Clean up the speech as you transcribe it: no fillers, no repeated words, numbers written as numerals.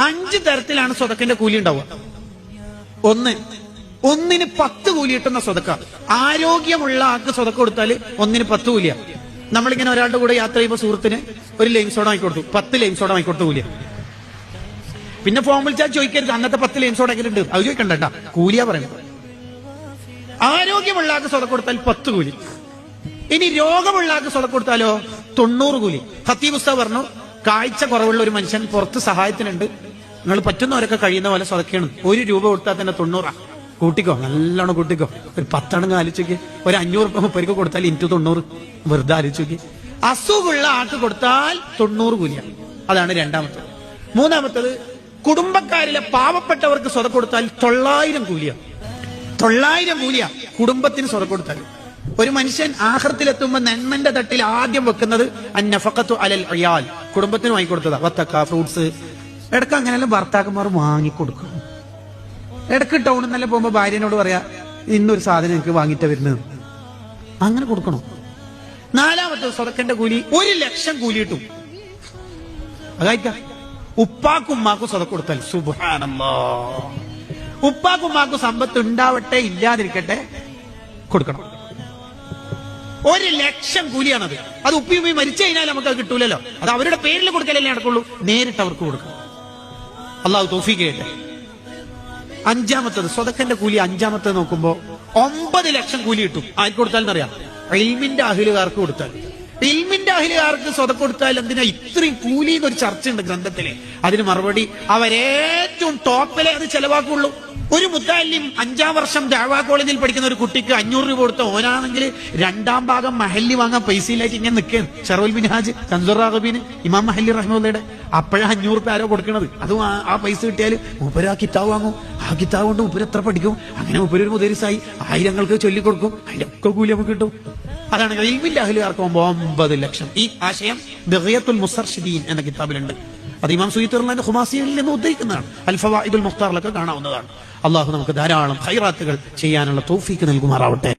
5 തരത്തിലാണ് സ്വതക്കിന്റെ കൂലി ഉണ്ടാവുക. ഒന്നിന് 10 കൂലി കിട്ടുന്ന സ്വതക്ക. ആരോഗ്യമുള്ള ആൾക്ക് സ്വതക്ക കൊടുത്താൽ ഒന്നിന് 10 കൂലിയ. നമ്മളിങ്ങനെ ഒരാളുടെ കൂടെ യാത്ര ചെയ്യുമ്പോൾ സുഹൃത്തിന് ഒരു ലൈം സോഡ വാങ്ങിക്കൊടുത്തു, 10 ലൈം സോഡ വാങ്ങിക്കൊടുത്ത കൂലിയ. പിന്നെ ഫോൺ വിളിച്ചാൽ ചോദിക്കരുത് അന്നത്തെ 10 ലൈം സോഡ എങ്ങനെ ഉണ്ട്, അത് ചോദിക്കണ്ട, കൂലിയാ പറയുന്നത്. ആരോഗ്യമുള്ള ആൾക്ക് സ്വതക്ക കൊടുത്താൽ 10 കൂലി. ഇനി രോഗമുള്ള ആൾക്ക് സ്വതക്ക കൊടുത്താലോ 90 കൂലി. ഖത്തീബ് ഉസ്താദ് പറഞ്ഞു, കാഴ്ച കുറവുള്ള ഒരു മനുഷ്യൻ പുറത്ത് സഹായത്തിനുണ്ട്, നിങ്ങൾ പറ്റുന്നവരൊക്കെ കഴിയുന്ന പോലെ സ്വതക്കണം. 1 രൂപ കൊടുത്താൽ തന്നെ 90. കൂട്ടിക്കോ, നല്ലോണം കൂട്ടിക്കോ. ഒരു 10 എണ്ണം ആലോചിക്ക്. ഒരു 500 മുപ്പരിക്ക് കൊടുത്താൽ ഇൻറ്റു 90 വെറുതെ ആലോചിക്ക്. അസുഖമുള്ള ആൾക്ക് കൊടുത്താൽ 90 കൂലിയ. അതാണ് രണ്ടാമത്തത്. മൂന്നാമത്തത്, കുടുംബക്കാരിലെ പാവപ്പെട്ടവർക്ക് സ്വതക്ക കൊടുത്താൽ 900 കൂലിയ. 900 കൂലിയ കുടുംബത്തിന് സ്വതക്ക കൊടുത്താൽ. ഒരു മനുഷ്യൻ ആഖിറത്തിലെത്തുമ്പോൾ നന്മന്റെ തട്ടിൽ ആദ്യം വെക്കുന്നത് അന്നഫഖത്തു അലൽ ഇയാൽ, കുടുംബത്തിന് വാങ്ങിക്കൊടുത്തതാ. വത്തക്ക, ഫ്രൂട്ട്സ്. ഇടക്ക് അങ്ങനെയല്ല ഭർത്താക്കന്മാർ വാങ്ങിക്കൊടുക്കും. ഇടക്ക് ടൗണിൽ നല്ല പോകുമ്പോ ഭാര്യനോട് പറയാ, ഇന്നൊരു സാധനം എനിക്ക് വാങ്ങിയിട്ട് വരുന്നത്, അങ്ങനെ കൊടുക്കണം. നാലാമത്തെ സ്വതക്കന്റെ കൂലി 1 ലക്ഷം കൂലി കിട്ടും. അതായിക്ക ഉപ്പാക്കും ഉമ്മാക്കും സ്വതക്ക കൊടുത്താൽ സുബ്ഹാനല്ലാഹ്, ഉപ്പാക്കും ഉമ്മാക്കും സമ്പത്ത് ഉണ്ടാവട്ടെ ഇല്ലാതിരിക്കട്ടെ കൊടുക്കണം. 1 ലക്ഷം കൂലിയാണത്. അത് ഉപ്പിയും മരിച്ചു കഴിഞ്ഞാൽ നമുക്ക് അത് കിട്ടൂലല്ലോ. അത് അവരുടെ പേരിൽ കൊടുക്കലല്ലേ നടക്കുള്ളൂ, നേരിട്ട് അവർക്ക് കൊടുക്കണം. അള്ളാഹു തൗഫീഖ് ചെയ്യട്ടെ. അഞ്ചാമത്തത് സ്വതക്കന്റെ കൂലി. അഞ്ചാമത്തത് നോക്കുമ്പോ 9 ലക്ഷം കൂലി കിട്ടും. ആർക്ക് കൊടുത്താലെന്നറിയാം? ഇൽമിന്റെ അഹ്ലുകാർക്ക് കൊടുത്താൽ. ഇൽമിന്റെ അഹ്ലുകാർക്ക് സ്വതക്ക കൊടുത്താൽ എന്തിനാ ഇത്രയും കൂലി എന്നൊരു ചർച്ചയുണ്ട് ഗ്രന്ഥത്തില്. അതിന് മറുപടി, അവരേറ്റവും ടോപ്പിലെ അത് ചെലവാക്കുള്ളൂ. ഒരു മുത്തഅല്ലിം 5ാം വർഷം ദഅവാ കോളേജിൽ പഠിക്കുന്ന ഒരു കുട്ടിക്ക് 500 രൂപ കൊടുത്ത ഓനാണെങ്കിൽ 2ാം ഭാഗം മഹല്ലി വാങ്ങാൻ പൈസയിലായിട്ട് ഇങ്ങനെ നിൽക്കുകയാണ്. ഷറഫുൽ മിൻഹാജ്, കൻസുർ റാഗബീന്, ഇമാം മഹല്ലി റഹ്മത്തുള്ളാഹിയുടെ. അപ്പോഴാ 500 രൂപ ആരോ കൊടുക്കണത്. അതും ആ പൈസ കിട്ടിയാൽ മൂപ്പര് ആ കിതാബ് വാങ്ങും. ആ കിതാബ് കൊണ്ട് മൂപ്പര് എത്ര പഠിക്കും. അങ്ങനെ മൂപ്പര് ഒരു മുദരിസായി ആയിരങ്ങൾക്ക് ചൊല്ലിക്കൊടുക്കും. അതിന്റെ ഒക്കെ കൂലി നമുക്ക് കിട്ടും. അതാണ് ഇൽമിന്റെ അഹ്ലുകാർക്ക് 9 ലക്ഷം. ഈ ആശയം ബഗിയത്തുൽ മുസ്തർശിദീൻ എന്ന കിതാബിലുണ്ട്. അത് ഇമാം സുയൂത്തി ഖുമാസിയിൽ നിന്ന് ഉദ്ധരിക്കുന്നതാണ്. അൽ ഫവായിദുൽ മുഖ്താറിലൊക്കെ കാണാവുന്നതാണ്. അള്ളാഹു നമുക്ക് ധാരാളം ഖൈറാത്തുകൾ ചെയ്യാനുള്ള തൗഫീഖ് നൽകുമാറാവട്ടെ.